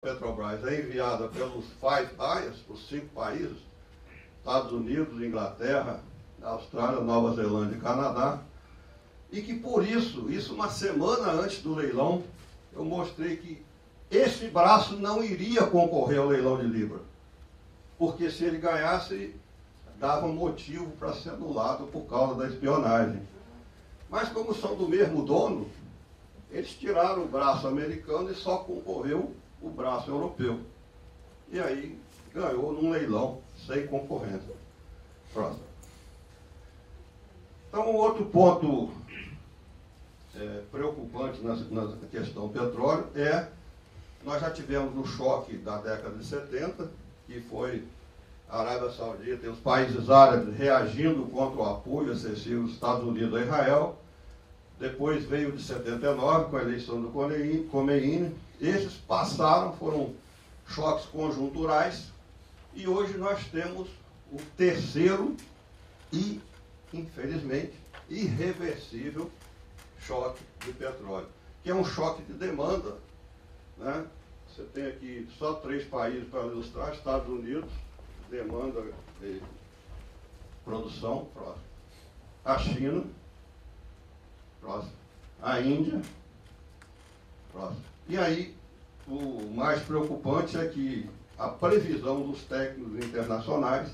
Petrobras é enviada pelos Five Eyes, os 5 países, Estados Unidos, Inglaterra, Austrália, Nova Zelândia e Canadá, e que por isso uma semana antes do leilão, eu mostrei que esse braço não iria concorrer ao leilão de Libra, porque se ele ganhasse, dava motivo para ser anulado por causa da espionagem. Mas como são do mesmo dono, eles tiraram o braço americano e só concorreu o braço europeu. E aí ganhou num leilão sem concorrência. Próximo. Então, um outro ponto preocupante na questão petróleo nós já tivemos o choque da década de 70, que foi a Arábia Saudita e os países árabes reagindo contra o apoio excessivo dos Estados Unidos a Israel. Depois veio de 79, com a eleição do Khomeini. Esses passaram, foram choques conjunturais, e hoje nós temos o terceiro e, infelizmente, irreversível choque de petróleo, que é um choque de demanda, né? Você tem aqui só 3 países para ilustrar: Estados Unidos, demanda de produção, próximo. A China, próximo. A Índia, próximo. E aí, o mais preocupante é que a previsão dos técnicos internacionais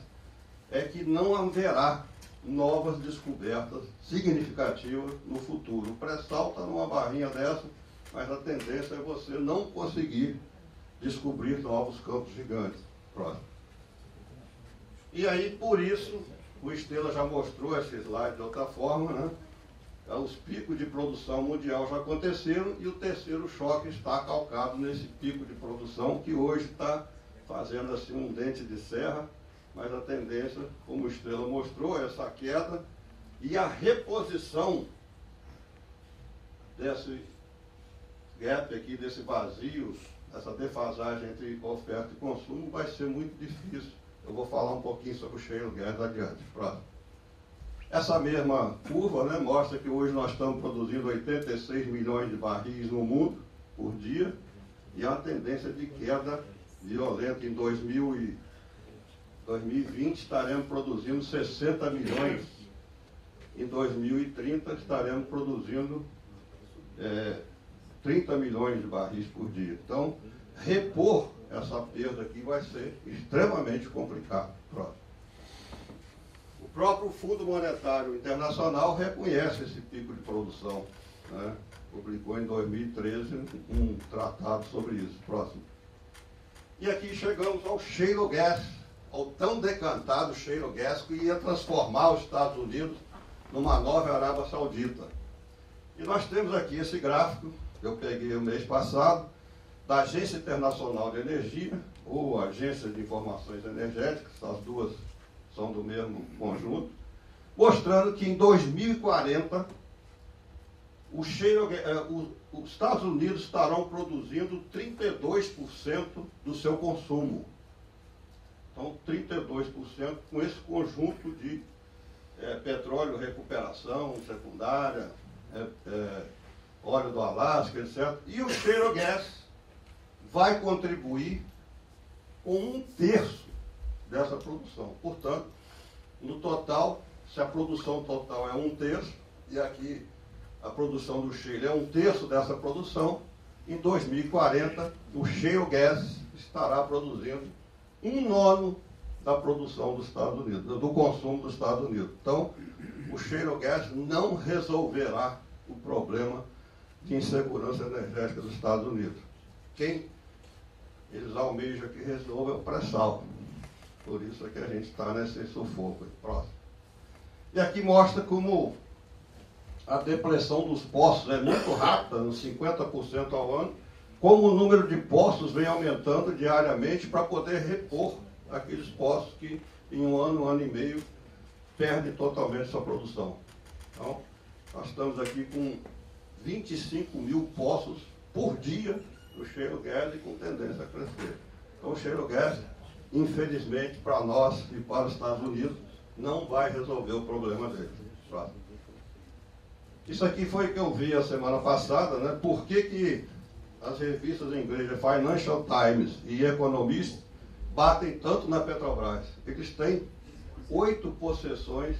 é que não haverá novas descobertas significativas no futuro. O pré-sal está numa barrinha dessa, mas a tendência é você não conseguir descobrir novos campos gigantes. Próximo. E aí, por isso, o Estrela já mostrou esse slide de outra forma, né? Os picos de produção mundial já aconteceram e o terceiro choque está calcado nesse pico de produção que hoje está fazendo assim um dente de serra, mas a tendência, como o Estrela mostrou, é essa queda e a reposição desse gap aqui, desse vazio, essa defasagem entre oferta e consumo vai ser muito difícil. Eu vou falar um pouquinho sobre o shale gas adiante. Próximo. Essa mesma curva, né, mostra que hoje nós estamos produzindo 86 milhões de barris no mundo por dia e há uma tendência de queda violenta. Em 2020 estaremos produzindo 60 milhões. Em 2030 estaremos produzindo 30 milhões de barris por dia. Então, repor essa perda aqui vai ser extremamente complicado. Próximo. O próprio Fundo Monetário Internacional reconhece esse pico de produção, né? Publicou em 2013 um tratado sobre isso. Próximo. E aqui chegamos ao shale gas, ao tão decantado shale gas que ia transformar os Estados Unidos numa nova Arábia Saudita. E nós temos aqui esse gráfico, que eu peguei o mês passado, da Agência Internacional de Energia, ou Agência de Informações Energéticas, as duas são do mesmo conjunto, mostrando que em 2040 os Estados Unidos estarão produzindo 32% do seu consumo. Então, 32% com esse conjunto de petróleo, recuperação secundária, óleo do Alasca, etc. E o shale gas vai contribuir com 1/3 dessa produção. Portanto, no total, se a produção total é 1/3, e aqui a produção do shale é 1/3 dessa produção, em 2040 o shale gas estará produzindo 1/9 da produção dos Estados Unidos, do consumo dos Estados Unidos. Então, o shale gas não resolverá o problema de insegurança energética dos Estados Unidos. Quem eles almejam que resolva é o pré-sal. Por isso é que a gente está nesse sufoco. Próximo. E aqui mostra como a depressão dos poços é muito rápida, nos 50% ao ano, como o número de poços vem aumentando diariamente para poder repor aqueles poços que em um ano e meio, perdem totalmente sua produção. Então, nós estamos aqui com 25 mil poços por dia do shale gas e com tendência a crescer. Então, o shale gas, infelizmente, para nós e para os Estados Unidos, não vai resolver o problema deles. Isso aqui foi o que eu vi a semana passada, né? Por que as revistas em inglês, Financial Times e Economist, batem tanto na Petrobras. Eles têm 8 possessões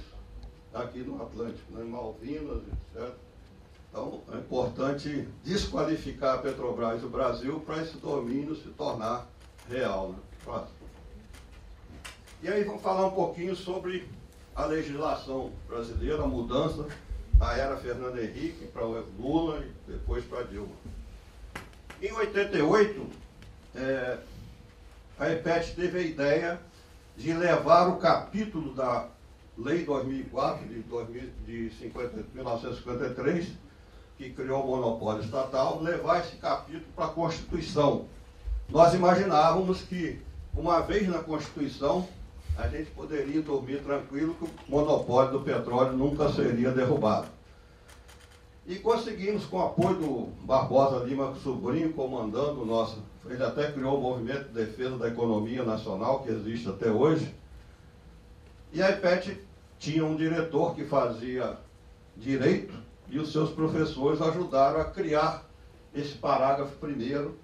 aqui no Atlântico, né, em Malvinas, etc. Então, é importante desqualificar a Petrobras e o Brasil para esse domínio se tornar real. Né? Próximo. E aí vamos falar um pouquinho sobre a legislação brasileira, a mudança da era Fernando Henrique para o Lula e depois para Dilma. Em 88, a EPET teve a ideia de levar o capítulo da Lei 2004, de 1953, que criou o monopólio estatal, levar esse capítulo para a Constituição. Nós imaginávamos que, uma vez na Constituição, a gente poderia dormir tranquilo que o monopólio do petróleo nunca seria derrubado. E conseguimos, com o apoio do Barbosa Lima Sobrinho, comandando o nosso... Ele até criou o Movimento de Defesa da Economia Nacional, que existe até hoje. E a EPET tinha um diretor que fazia direito, e os seus professores ajudaram a criar esse parágrafo primeiro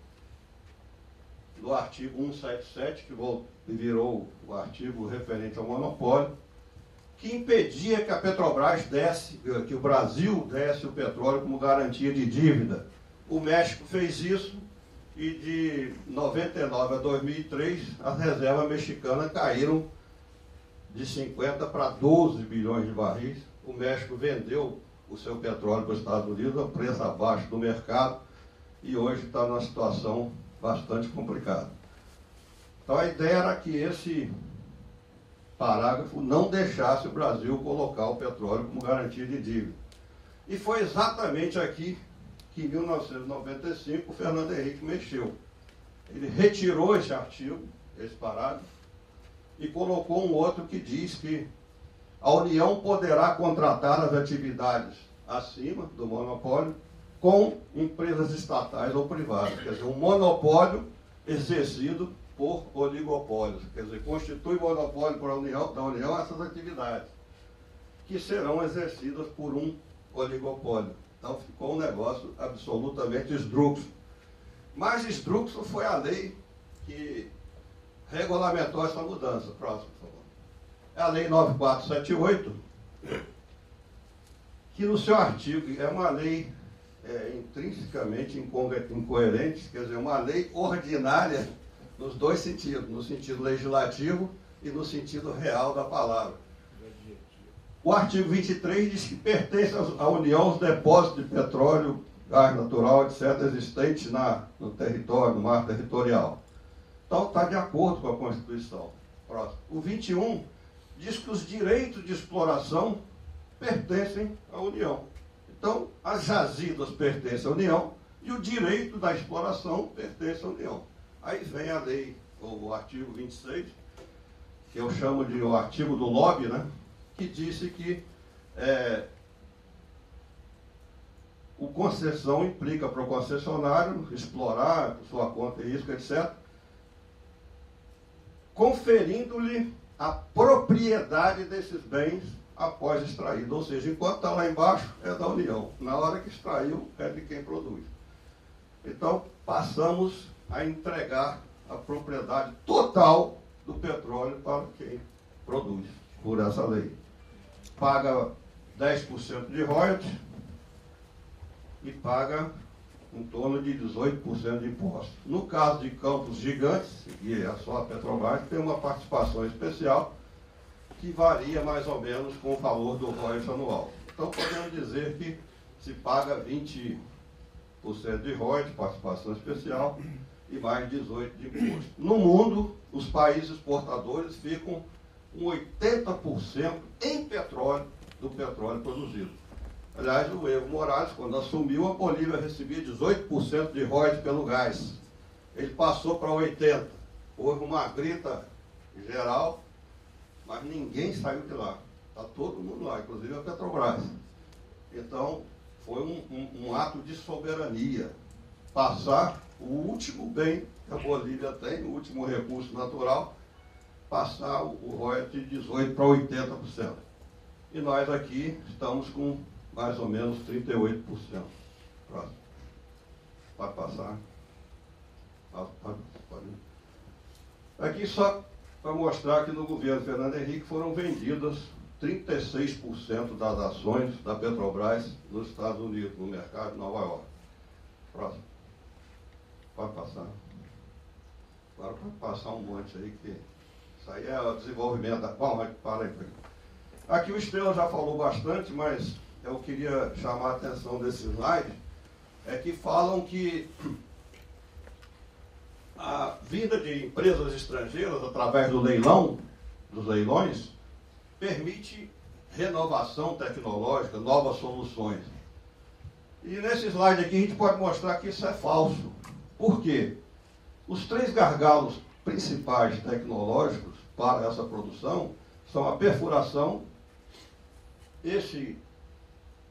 do artigo 177, que virou o artigo referente ao monopólio, que impedia que a Petrobras que o Brasil desse o petróleo como garantia de dívida. O México fez isso e de 99 a 2003 as reservas mexicanas caíram de 50 para 12 bilhões de barris. O México vendeu o seu petróleo para os Estados Unidos a preço abaixo do mercado e hoje está numa situação bastante complicada. Então a ideia era que esse parágrafo não deixasse o Brasil colocar o petróleo como garantia de dívida. E foi exatamente aqui que, em 1995, o Fernando Henrique mexeu. Ele retirou esse artigo, esse parágrafo, e colocou um outro que diz que a União poderá contratar as atividades acima do monopólio com empresas estatais ou privadas. Quer dizer, um monopólio exercido por oligopólios. Quer dizer, constitui monopólio da União essas atividades, que serão exercidas por um oligopólio. Então ficou um negócio absolutamente esdrúxulo. Mas esdrúxulo foi a lei que regulamentou essa mudança. Próximo, por favor. É a Lei 9478, que no seu artigo é uma lei intrinsecamente incoerente, quer dizer, uma lei ordinária nos dois sentidos, no sentido legislativo e no sentido real da palavra. O artigo 23 diz que pertence à União os depósitos de petróleo, gás natural, etc., existentes no território, no mar territorial. Então, está de acordo com a Constituição. Próximo. O 21 diz que os direitos de exploração pertencem à União. Então, as jazidas pertencem à União e o direito da exploração pertence à União. Aí vem a lei, o artigo 26, que eu chamo de o artigo do lobby, né? Que disse que o concessão implica para o concessionário explorar por sua conta e risco, etc., conferindo-lhe a propriedade desses bens após extraído. Ou seja, enquanto está lá embaixo, é da União. Na hora que extraiu, é de quem produz. Então, passamos a entregar a propriedade total do petróleo para quem produz, por essa lei. Paga 10% de royalties e paga em torno de 18% de impostos. No caso de campos gigantes, e é só a Petrobras, tem uma participação especial que varia mais ou menos com o valor do royalties anual. Então, podemos dizer que se paga 20% de royalties, participação especial, e mais 18% de imposto. No mundo, os países exportadores ficam com 80% em petróleo, do petróleo produzido. Aliás, o Evo Morales, quando assumiu, a Bolívia recebia 18% de royalties pelo gás. Ele passou para 80%. Houve uma grita geral, mas ninguém saiu de lá. Está todo mundo lá, inclusive a Petrobras. Então, foi um ato de soberania. Passar o último bem que a Bolívia tem, o último recurso natural, passar o royalties de 18% para 80%. E nós aqui estamos com mais ou menos 38%. Próximo. Pode passar. Aqui só para mostrar que no governo Fernando Henrique foram vendidas 36% das ações da Petrobras nos Estados Unidos, no mercado de Nova York. Próximo. Pode passar. Agora pode passar um monte aí, que isso aí é o desenvolvimento da... Bom, para aí. Aqui o Estrela já falou bastante, mas eu queria chamar a atenção desse slide, é que falam que a vinda de empresas estrangeiras através do leilão, dos leilões, permite renovação tecnológica, novas soluções. E nesse slide aqui a gente pode mostrar que isso é falso. Por quê? Os 3 gargalos principais tecnológicos para essa produção são a perfuração, esse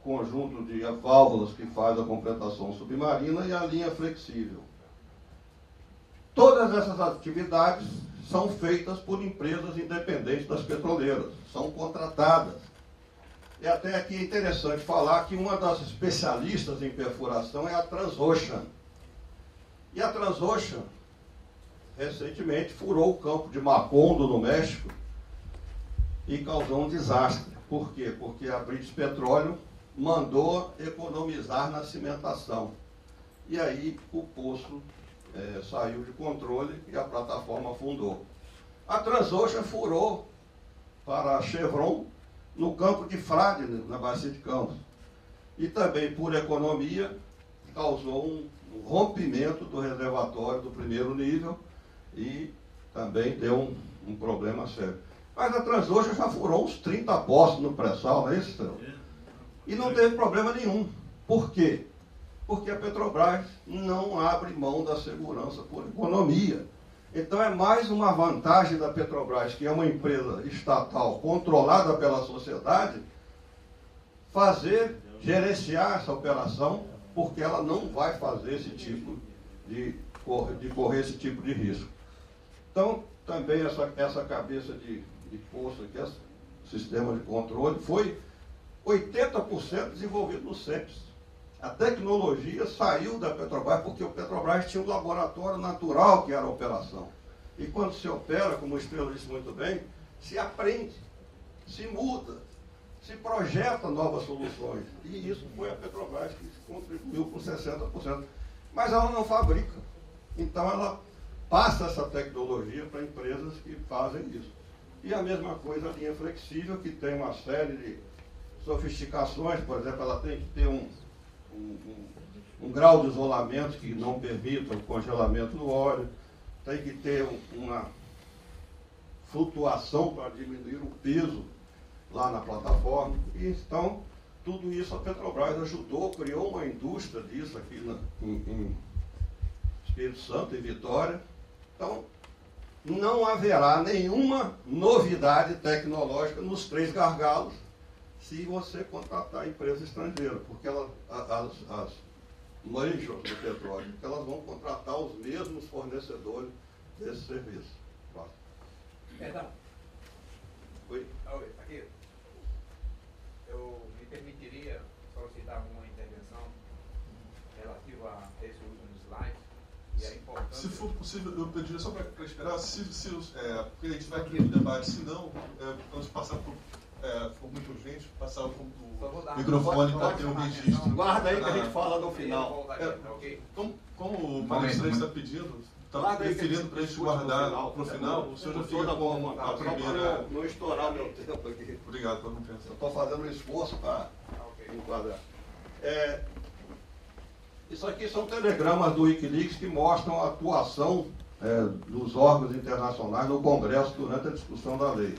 conjunto de válvulas que faz a completação submarina e a linha flexível. Todas essas atividades são feitas por empresas independentes das petroleiras, são contratadas. E até aqui é interessante falar que uma das especialistas em perfuração é a Transocean. E a Transocean, recentemente, furou o campo de Macondo, no México, e causou um desastre. Por quê? Porque a British Petroleum mandou economizar na cimentação. E aí o poço saiu de controle e a plataforma afundou. A Transocean furou para a Chevron no campo de Frade, na Bacia de Campos. E também, por economia, causou um rompimento do reservatório do primeiro nível e também deu um problema sério. Mas a Transocean já furou uns 30 poços no pré-sal, não é isso, Estrela? E não teve problema nenhum. Por quê? Porque a Petrobras não abre mão da segurança por economia. Então é mais uma vantagem da Petrobras, que é uma empresa estatal controlada pela sociedade, gerenciar essa operação, porque ela não vai fazer esse tipo de correr esse tipo de risco. Então, também essa cabeça de poço aqui, esse sistema de controle, foi 80% desenvolvido no CEPS. A tecnologia saiu da Petrobras porque o Petrobras tinha um laboratório natural que era a operação. E quando se opera, como o Estrela disse muito bem, se aprende, se muda, se projeta novas soluções. E isso foi a Petrobras que contribuiu com 60%. Mas ela não fabrica. Então ela passa essa tecnologia para empresas que fazem isso. E a mesma coisa a linha flexível, que tem uma série de sofisticações. Por exemplo, ela tem que ter um grau de isolamento que não permita o congelamento do óleo, tem que ter uma flutuação para diminuir o peso lá na plataforma. E então, tudo isso a Petrobras ajudou, criou uma indústria disso aqui em Espírito Santo, em Vitória. Então, não haverá nenhuma novidade tecnológica nos 3 gargalos se você contratar empresa estrangeira, porque as majors do petróleo, elas vão contratar os mesmos fornecedores desse serviço. Perdão. Oi? Oi, aqui. Eu me permitiria solicitar uma intervenção relativa a esse último slide e a importância... Se for possível, eu pediria só para esperar, porque a gente vai aqui no debate, se não, vamos passar por muito urgente, passar o microfone para ter um registro. Guarda aí que a gente fala no final. Como o palestrante está pedindo, está preferindo para a gente guardar para o final, o senhor já fica com a primeira... Não estourar o meu tempo aqui. Obrigado pela compreensão. Eu estou fazendo um esforço para enquadrar. Isso aqui são telegramas do Wikileaks que mostram a atuação dos órgãos internacionais no Congresso durante a discussão da lei.